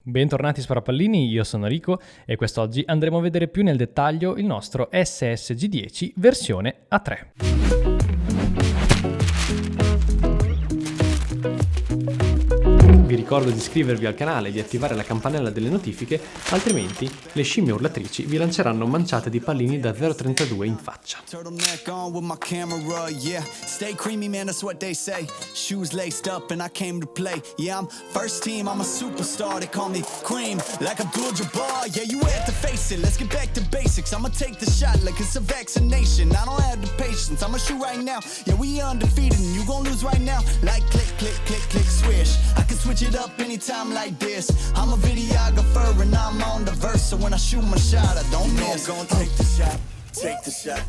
Bentornati Sparapallini, io sono Rico e quest'oggi andremo a vedere più nel dettaglio il nostro SSG10 versione A3. Vi ricordo di iscrivervi al canale e di attivare la campanella delle notifiche, altrimenti le scimmie urlatrici vi lanceranno manciate di pallini da 0,32 in faccia. It up anytime like this. I'm a videographer and I'm on the verse, so when I shoot my shot, I don't miss. Gonna take the shot, take the shot.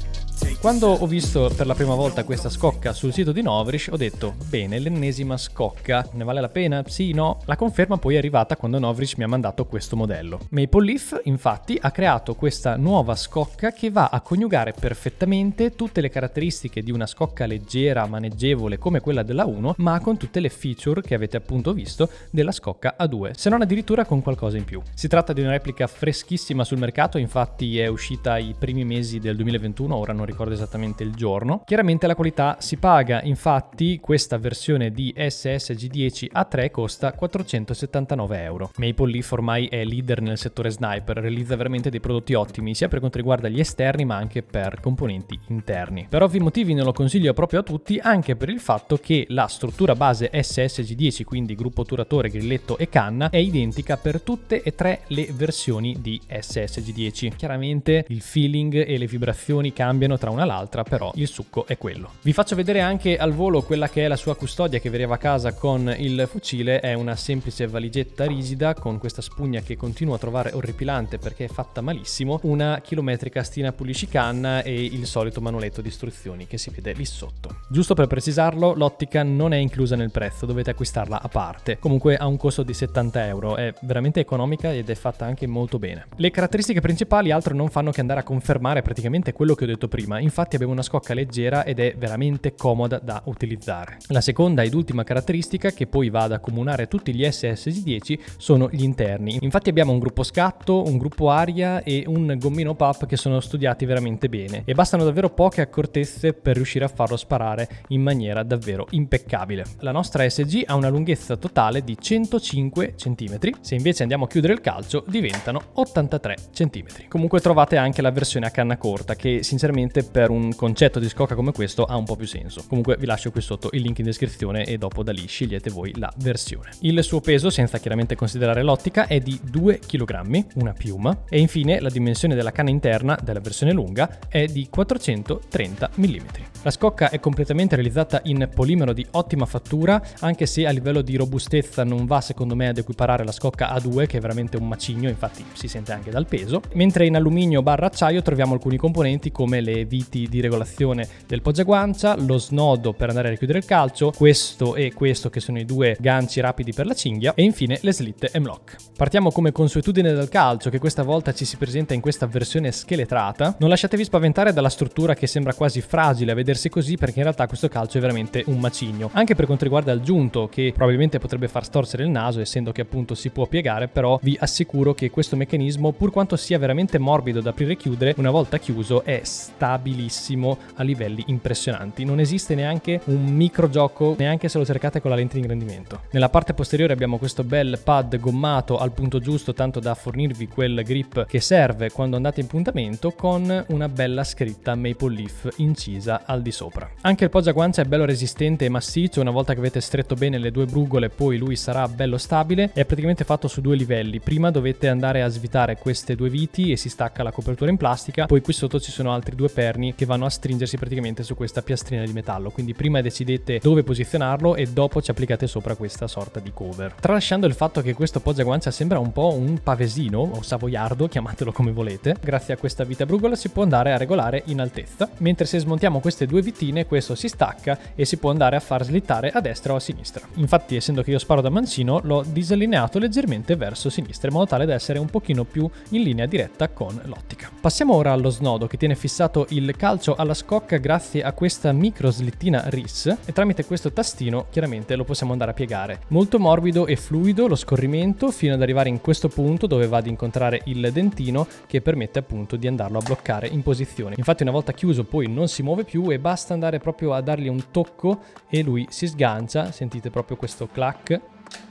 Quando ho visto per la prima volta questa scocca sul sito di Novrish ho detto, bene, l'ennesima scocca, ne vale la pena? Sì, no? La conferma poi è arrivata quando Novrish mi ha mandato questo modello. Maple Leaf infatti ha creato questa nuova scocca che va a coniugare perfettamente tutte le caratteristiche di una scocca leggera, maneggevole come quella della 1, ma con tutte le feature che avete appunto visto della scocca A2, se non addirittura con qualcosa in più. Si tratta di una replica freschissima sul mercato, infatti è uscita i primi mesi del 2021, ora non ricordo esattamente il giorno. Chiaramente la qualità si paga, infatti questa versione di SSG10 A3 costa 479 euro. Maple Leaf ormai è leader nel settore sniper, realizza veramente dei prodotti ottimi sia per quanto riguarda gli esterni ma anche per componenti interni. Per ovvi motivi non lo consiglio proprio a tutti, anche per il fatto che la struttura base SSG10, quindi gruppo otturatore, grilletto e canna, è identica per tutte e tre le versioni di SSG10. Chiaramente il feeling e le vibrazioni cambiano tra una all'altra, però il succo è quello. Vi faccio vedere anche al volo quella che è la sua custodia che vi arriva a casa con il fucile. È una semplice valigetta rigida con questa spugna che continuo a trovare orripilante perché è fatta malissimo, una chilometrica stina puliscicanna e il solito manualetto di istruzioni che si vede lì sotto. Giusto per precisarlo, l'ottica non è inclusa nel prezzo, dovete acquistarla a parte. Comunque ha un costo di 70 euro, è veramente economica ed è fatta anche molto bene. Le caratteristiche principali altro non fanno che andare a confermare praticamente quello che ho detto prima. Infatti abbiamo una scocca leggera ed è veramente comoda da utilizzare. La seconda ed ultima caratteristica, che poi va ad accomunare tutti gli SSG10, sono gli interni. Infatti abbiamo un gruppo scatto, un gruppo aria e un gommino PAP che sono studiati veramente bene e bastano davvero poche accortezze per riuscire a farlo sparare in maniera davvero impeccabile. La nostra SG ha una lunghezza totale di 105 cm, se invece andiamo a chiudere il calcio diventano 83 cm. Comunque trovate anche la versione a canna corta che sinceramente per un concetto di scocca come questo ha un po' più senso. Comunque vi lascio qui sotto il link in descrizione e dopo da lì scegliete voi la versione. Il suo peso, senza chiaramente considerare l'ottica, è di 2 kg, una piuma, e infine la dimensione della canna interna della versione lunga è di 430 mm. La scocca è completamente realizzata in polimero di ottima fattura, anche se a livello di robustezza non va secondo me ad equiparare la scocca A2 che è veramente un macigno, infatti si sente anche dal peso, mentre in alluminio barra acciaio troviamo alcuni componenti come le viti di regolazione del poggiaguancia, lo snodo per andare a richiudere il calcio, questo e questo che sono i due ganci rapidi per la cinghia e infine le slitte M-Lock. Partiamo come consuetudine dal calcio, che questa volta ci si presenta in questa versione scheletrata. Non lasciatevi spaventare dalla struttura che sembra quasi fragile a vedersi così, perché in realtà questo calcio è veramente un macigno. Anche per quanto riguarda il giunto, che probabilmente potrebbe far storsere il naso essendo che appunto si può piegare, però vi assicuro che questo meccanismo, pur quanto sia veramente morbido da aprire e chiudere, una volta chiuso è stabilissimo a livelli impressionanti. Non esiste neanche un micro gioco, neanche se lo cercate con la lente di ingrandimento. Nella parte posteriore abbiamo questo bel pad gommato al punto giusto, tanto da fornirvi quel grip che serve quando andate in puntamento, con una bella scritta Maple Leaf incisa al di sopra. Anche il poggiaguancia è bello resistente e massiccio, una volta che avete stretto bene le due brugole poi lui sarà bello stabile. È praticamente fatto su due livelli. Prima dovete andare a svitare queste due viti e si stacca la copertura in plastica, poi qui sotto ci sono altri due perni che vanno a stringersi praticamente su questa piastrina di metallo, quindi prima decidete dove posizionarlo e dopo ci applicate sopra questa sorta di cover. Tralasciando il fatto che questo poggiaguancia sembra un po' un pavesino o savoiardo, chiamatelo come volete, grazie a questa vita brugola si può andare a regolare in altezza, mentre se smontiamo queste due vitine questo si stacca e si può andare a far slittare a destra o a sinistra. Infatti, essendo che io sparo da mancino, l'ho disallineato leggermente verso sinistra in modo tale da essere un pochino più in linea diretta con l'ottica. Passiamo ora allo snodo, che tiene fissato il calcio alla scocca grazie a questa micro slittina RIS e tramite questo tastino chiaramente lo possiamo andare a piegare. Molto morbido e fluido lo scorrimento fino ad arrivare in questo punto dove va ad incontrare il dentino, che permette appunto di andarlo a bloccare in posizione. Infatti una volta chiuso poi non si muove più e basta andare proprio a dargli un tocco e lui si sgancia, sentite proprio questo clac.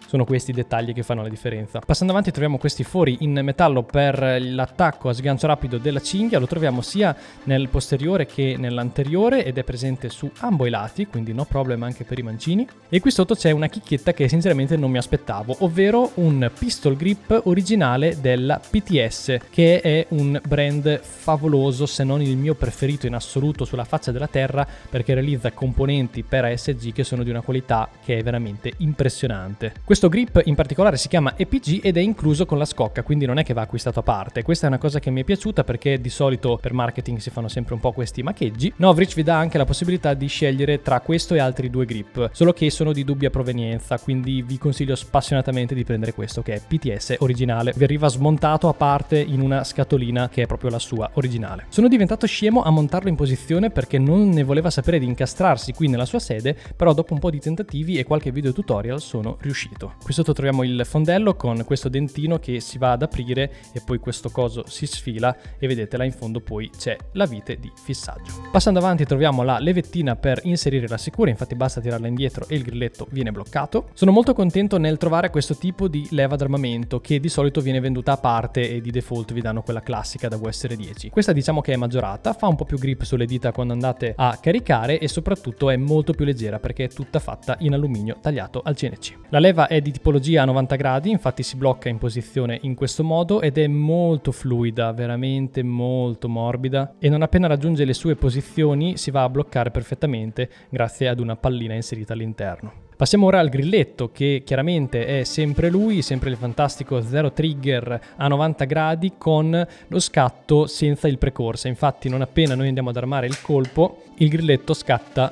Sono questi i dettagli che fanno la differenza. Passando avanti troviamo questi fori in metallo per l'attacco a sgancio rapido della cinghia. Lo troviamo sia nel posteriore che nell'anteriore ed è presente su ambo i lati, quindi no problem anche per i mancini. E qui sotto c'è una chicchetta che sinceramente non mi aspettavo, ovvero un pistol grip originale della PTS, che è un brand favoloso, se non il mio preferito in assoluto sulla faccia della terra, perché realizza componenti per ASG che sono di una qualità che è veramente impressionante. Questo grip in particolare si chiama EPG ed è incluso con la scocca, quindi non è che va acquistato a parte. Questa è una cosa che mi è piaciuta perché di solito per marketing si fanno sempre un po' questi maccheggi. Novritsch vi dà anche la possibilità di scegliere tra questo e altri due grip, solo che sono di dubbia provenienza, quindi vi consiglio spassionatamente di prendere questo che è PTS originale. Vi arriva smontato a parte in una scatolina che è proprio la sua originale. Sono diventato scemo a montarlo in posizione perché non ne voleva sapere di incastrarsi qui nella sua sede, però dopo un po' di tentativi e qualche video tutorial sono riuscito. Qui sotto troviamo il fondello con questo dentino che si va ad aprire e poi questo coso si sfila e vedete là in fondo poi c'è la vite di fissaggio. Passando avanti troviamo la levettina per inserire la sicura, infatti basta tirarla indietro e il grilletto viene bloccato. Sono molto contento nel trovare questo tipo di leva d'armamento che di solito viene venduta a parte e di default vi danno quella classica da VSR 10. Questa diciamo che è maggiorata, fa un po' più grip sulle dita quando andate a caricare e soprattutto è molto più leggera perché è tutta fatta in alluminio tagliato al CNC. La leva è di tipologia a 90 gradi, infatti si blocca in posizione in questo modo ed è molto fluida, veramente molto morbida e non appena raggiunge le sue posizioni si va a bloccare perfettamente grazie ad una pallina inserita all'interno. Passiamo ora al grilletto che chiaramente è sempre lui, sempre il fantastico Zero Trigger a 90 gradi con lo scatto senza il precorsa, infatti non appena noi andiamo ad armare il colpo il grilletto scatta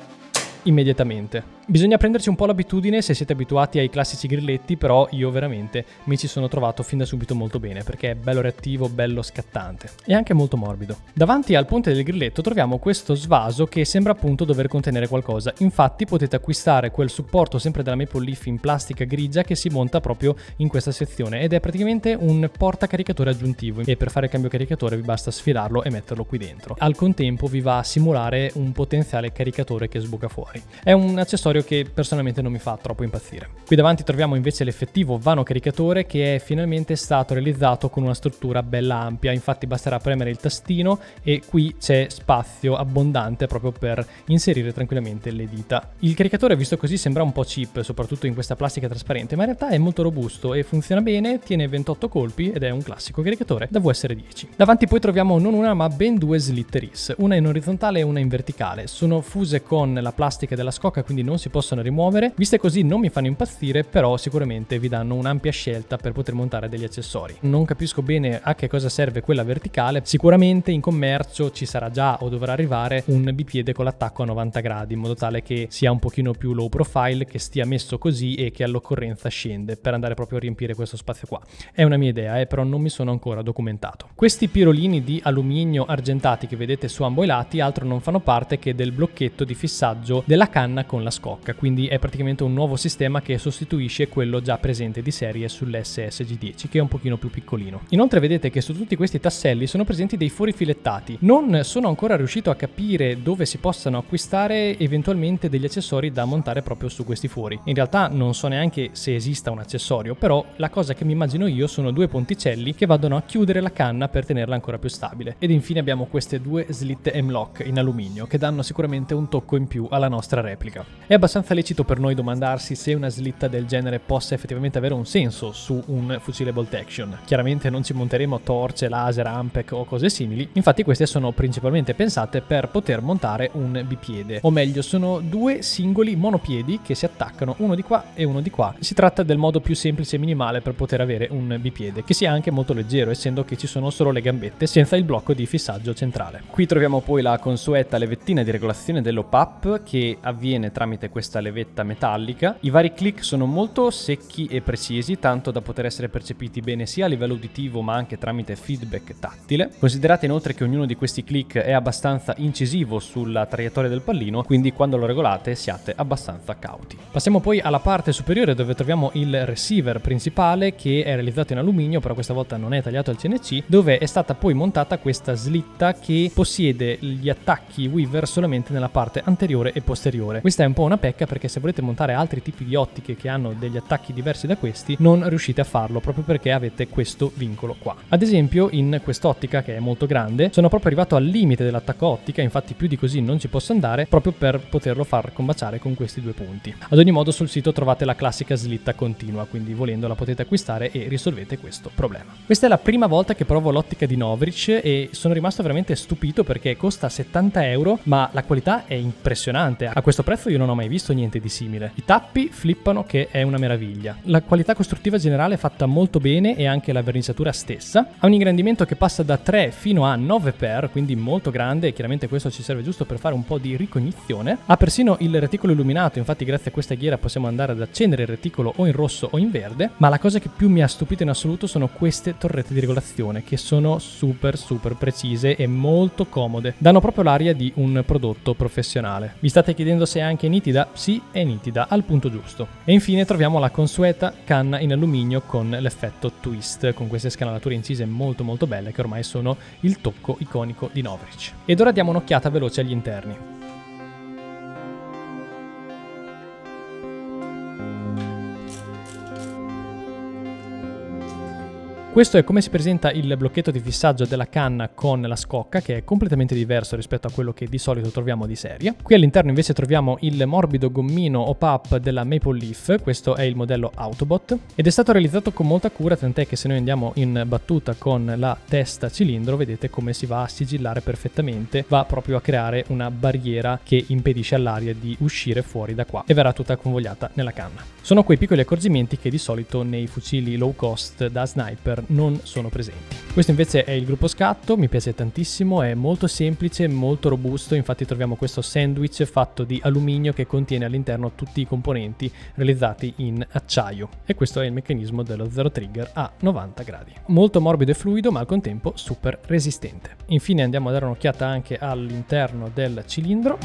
immediatamente. Bisogna prenderci un po' l'abitudine se siete abituati ai classici grilletti, però io veramente mi ci sono trovato fin da subito molto bene perché è bello reattivo, bello scattante e anche molto morbido. Davanti al ponte del grilletto troviamo questo svaso che sembra appunto dover contenere qualcosa, infatti potete acquistare quel supporto sempre della Maple Leaf in plastica grigia che si monta proprio in questa sezione ed è praticamente un portacaricatore aggiuntivo e per fare il cambio caricatore vi basta sfilarlo e metterlo qui dentro. Al contempo vi va a simulare un potenziale caricatore che sbuca fuori. È un accessorio che personalmente non mi fa troppo impazzire. Qui davanti troviamo invece l'effettivo vano caricatore che è finalmente stato realizzato con una struttura bella ampia, infatti basterà premere il tastino e qui c'è spazio abbondante proprio per inserire tranquillamente le dita. Il caricatore visto così sembra un po' cheap, soprattutto in questa plastica trasparente, ma in realtà è molto robusto e funziona bene, tiene 28 colpi ed è un classico caricatore da VSR 10. Davanti poi troviamo non una ma ben due slit RIS, una in orizzontale e una in verticale, sono fuse con la plastica della scocca quindi non si possono rimuovere. Viste così non mi fanno impazzire, però sicuramente vi danno un'ampia scelta per poter montare degli accessori. Non capisco bene a che cosa serve quella verticale, sicuramente in commercio ci sarà già o dovrà arrivare un bipiede con l'attacco a 90 gradi in modo tale che sia un pochino più low profile, che stia messo così e che all'occorrenza scende per andare proprio a riempire questo spazio qua. È una mia idea, però non mi sono ancora documentato. Questi pirolini di alluminio argentati che vedete su ambo i lati altro non fanno parte che del blocchetto di fissaggio della canna con la scocca, quindi è praticamente un nuovo sistema che sostituisce quello già presente di serie sull'SSG10 che è un pochino più piccolino. Inoltre vedete che su tutti questi tasselli sono presenti dei fori filettati. Non sono ancora riuscito a capire dove si possano acquistare eventualmente degli accessori da montare proprio su questi fori. In realtà non so neanche se esista un accessorio, però la cosa che mi immagino io sono due ponticelli che vadano a chiudere la canna per tenerla ancora più stabile. Ed infine abbiamo queste due slit M-Lock in alluminio che danno sicuramente un tocco in più alla nostra replica. È abbastanza lecito per noi domandarsi se una slitta del genere possa effettivamente avere un senso su un fucile bolt action. Chiaramente non ci monteremo torce, laser, ampec o cose simili, infatti queste sono principalmente pensate per poter montare un bipiede, o meglio sono due singoli monopiedi che si attaccano uno di qua e uno di qua. Si tratta del modo più semplice e minimale per poter avere un bipiede, che sia anche molto leggero essendo che ci sono solo le gambette senza il blocco di fissaggio centrale. Qui troviamo poi la consueta levettina di regolazione dell'OPAP che avviene tramite questa levetta metallica. I vari click sono molto secchi e precisi, tanto da poter essere percepiti bene sia a livello uditivo ma anche tramite feedback tattile. Considerate inoltre che ognuno di questi click è abbastanza incisivo sulla traiettoria del pallino, quindi quando lo regolate siate abbastanza cauti. Passiamo poi alla parte superiore dove troviamo il receiver principale, che è realizzato in alluminio, però questa volta non è tagliato al CNC, dove è stata poi montata questa slitta che possiede gli attacchi Weaver solamente nella parte anteriore e posteriore. Questa è un po' una pecca, perché se volete montare altri tipi di ottiche che hanno degli attacchi diversi da questi non riuscite a farlo, proprio perché avete questo vincolo qua. Ad esempio in quest'ottica, che è molto grande, sono proprio arrivato al limite dell'attacco ottica, infatti più di così non ci posso andare, proprio per poterlo far combaciare con questi due punti. Ad ogni modo sul sito trovate la classica slitta continua, quindi volendo la potete acquistare e risolvete questo problema. Questa è la prima volta che provo l'ottica di Novritsch e sono rimasto veramente stupito, perché costa 70 euro, ma la qualità è impressionante. A questo prezzo io non ho mai visto niente di simile. I tappi flippano, che è una meraviglia. La qualità costruttiva generale è fatta molto bene, e anche la verniciatura stessa. Ha un ingrandimento che passa da 3 fino a 9x, quindi molto grande, e chiaramente questo ci serve giusto per fare un po' di ricognizione. Ha persino il reticolo illuminato, infatti grazie a questa ghiera possiamo andare ad accendere il reticolo o in rosso o in verde. Ma la cosa che più mi ha stupito in assoluto sono queste torrette di regolazione, che sono super precise e molto comode. Danno proprio l'aria di un prodotto professionale. Vi state chiedendo se è anche nitida? Sì, è nitida, al punto giusto. E infine troviamo la consueta canna in alluminio con l'effetto twist, con queste scanalature incise molto belle, che ormai sono il tocco iconico di Novritsch. Ed ora diamo un'occhiata veloce agli interni. Questo è come si presenta il blocchetto di fissaggio della canna con la scocca, che è completamente diverso rispetto a quello che di solito troviamo di serie. Qui all'interno invece troviamo il morbido gommino Op-Up della Maple Leaf, questo è il modello Autobot, ed è stato realizzato con molta cura, tant'è che se noi andiamo in battuta con la testa cilindro vedete come si va a sigillare perfettamente, va proprio a creare una barriera che impedisce all'aria di uscire fuori da qua e verrà tutta convogliata nella canna. Sono quei piccoli accorgimenti che di solito nei fucili low cost da sniper non sono presenti. Questo invece è il gruppo scatto, mi piace tantissimo, è molto semplice, molto robusto, infatti troviamo questo sandwich fatto di alluminio che contiene all'interno tutti i componenti realizzati in acciaio, e questo è il meccanismo dello zero trigger a 90 gradi. Molto morbido e fluido, ma al contempo super resistente. Infine andiamo a dare un'occhiata anche all'interno del cilindro.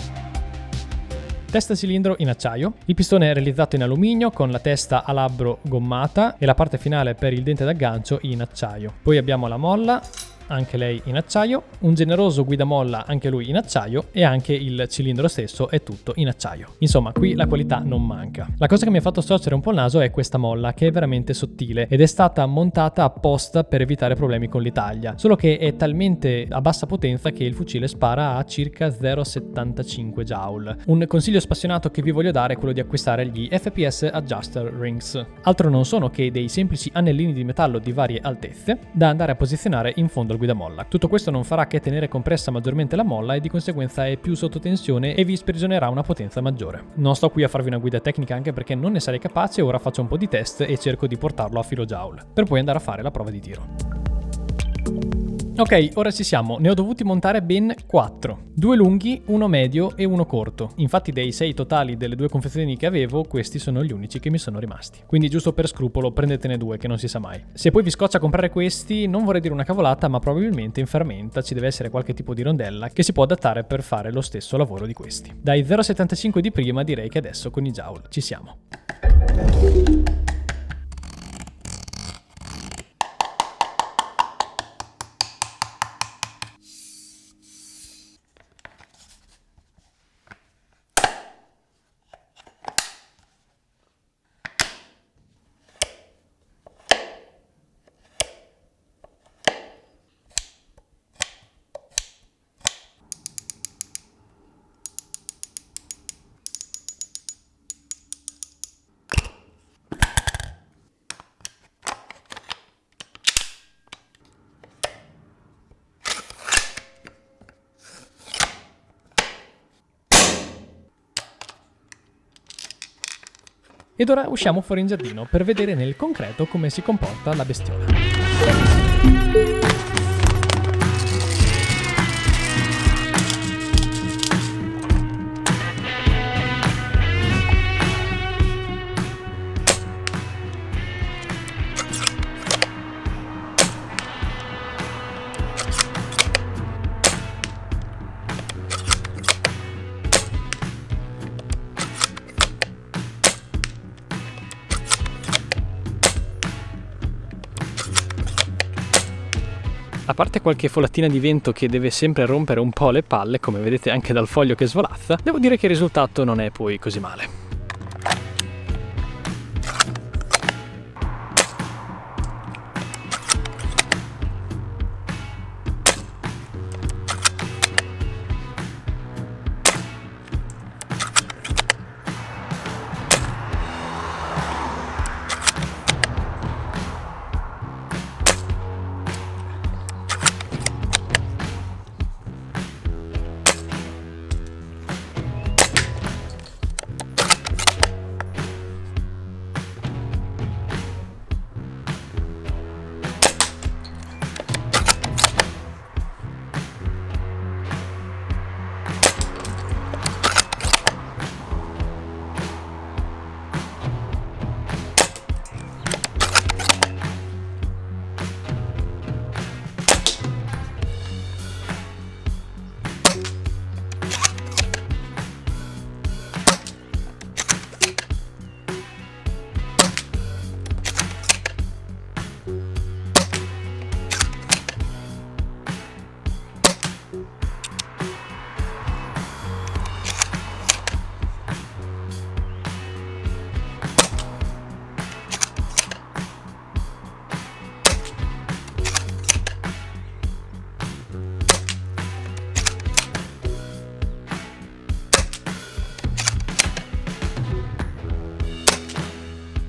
Testa cilindro in acciaio, il pistone è realizzato in alluminio con la testa a labbro gommata e la parte finale per il dente d'aggancio in acciaio. Poi abbiamo la molla, anche lei in acciaio, un generoso guidamolla anche lui in acciaio, e anche il cilindro stesso è tutto in acciaio. Insomma, qui la qualità non manca. La cosa che mi ha fatto storcere un po' il naso è questa molla, che è veramente sottile ed è stata montata apposta per evitare problemi con l'Italia, solo che è talmente a bassa potenza che il fucile spara a circa 0,75 joule. Un consiglio spassionato che vi voglio dare è quello di acquistare gli FPS Adjuster Rings. Altro non sono che dei semplici anellini di metallo di varie altezze da andare a posizionare in fondo al guidamolla. Tutto questo non farà che tenere compressa maggiormente la molla e di conseguenza è più sotto tensione e vi sprigionerà una potenza maggiore. Non sto qui a farvi una guida tecnica, anche perché non ne sarei capace. Ora faccio un po' di test e cerco di portarlo a filo joule per poi andare a fare la prova di tiro. Ok, ora ci siamo. Ne ho dovuti montare ben 4. 2 lunghi, uno medio e uno corto. Infatti dei 6 totali delle 2 confezioni che avevo, questi sono gli unici che mi sono rimasti. Quindi giusto per scrupolo prendetene 2, che non si sa mai. Se poi vi scoccia comprare questi, non vorrei dire una cavolata, ma probabilmente in ferramenta ci deve essere qualche tipo di rondella che si può adattare per fare lo stesso lavoro di questi. Dai 0,75 di prima direi che adesso con i joule ci siamo. Ed ora usciamo fuori in giardino per vedere nel concreto come si comporta la bestiola. A parte qualche folattina di vento che deve sempre rompere un po' le palle, come vedete anche dal foglio che svolazza, devo dire che il risultato non è poi così male.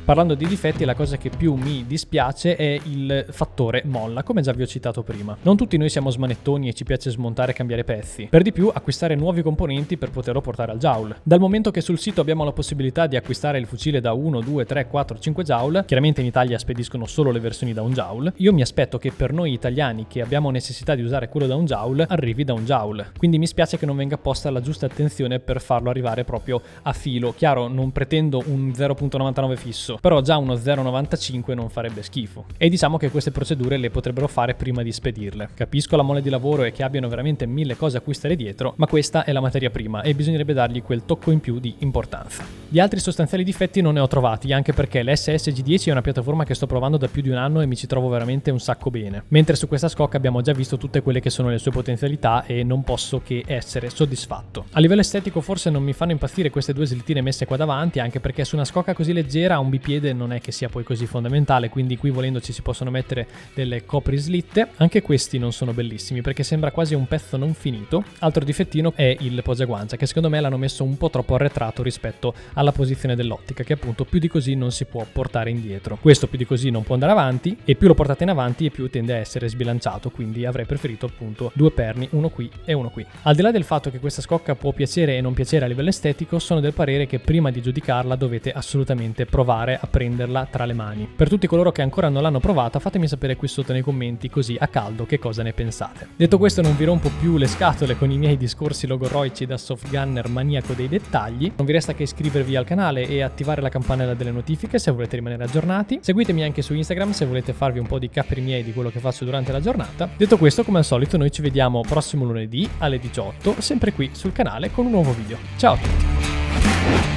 Parlando di difetti, la cosa che più mi dispiace è il fattore molla, come già vi ho citato prima. Non tutti noi siamo smanettoni e ci piace smontare e cambiare pezzi. Per di più, acquistare nuovi componenti per poterlo portare al joule. Dal momento che sul sito abbiamo la possibilità di acquistare il fucile da 1, 2, 3, 4, 5 joule, chiaramente in Italia spediscono solo le versioni da 1 joule, io mi aspetto che per noi italiani che abbiamo necessità di usare quello da 1 joule, arrivi da 1 joule. Quindi mi spiace che non venga posta la giusta attenzione per farlo arrivare proprio a filo. Chiaro, non pretendo un 0.99 fisso, però già uno 0.95 non farebbe schifo. E diciamo che queste procedure le potrebbero fare prima di spedirle. Capisco la mole di lavoro e che abbiano veramente 1000 cose a cui stare dietro, ma questa è la materia prima e bisognerebbe dargli quel tocco in più di importanza. Di altri sostanziali difetti non ne ho trovati, anche perché l'SSG10 è una piattaforma che sto provando da più di un anno e mi ci trovo veramente un sacco bene. Mentre su questa scocca abbiamo già visto tutte quelle che sono le sue potenzialità e non posso che essere soddisfatto. A livello estetico forse non mi fanno impazzire queste due slittine messe qua davanti, anche perché su una scocca così leggera un bipiede non è che sia poi così fondamentale, quindi qui volendoci si possono mettere delle coprislitte. Anche questi non sono bellissimi perché sembra quasi un pezzo non finito. Altro difettino è il poggiaguancia, che secondo me l'hanno messo un po' troppo arretrato rispetto alla posizione dell'ottica, che appunto più di così non si può portare indietro. Questo più di così non può andare avanti, e più lo portate in avanti e più tende a essere sbilanciato, quindi avrei preferito appunto due perni, uno qui e uno qui. Al di là del fatto che questa scocca può piacere e non piacere a livello estetico, sono del parere che prima di giudicarla dovete assolutamente provare a prenderla tra le mani. Per tutti coloro che ancora non l'hanno provata, fatemi sapere qui sotto nei commenti, così a caldo, che cosa ne pensate. Detto questo, non vi rompo più le scatole con i miei discorsi logorroici da soft gunner maniaco dei dettagli. Non vi resta che iscrivervi al canale e attivare la campanella delle notifiche se volete rimanere aggiornati. Seguitemi anche su Instagram se volete farvi un po' di capri miei di quello che faccio durante la giornata. Detto questo, come al solito, noi ci vediamo prossimo lunedì alle 18, sempre qui sul canale con un nuovo video. Ciao a tutti!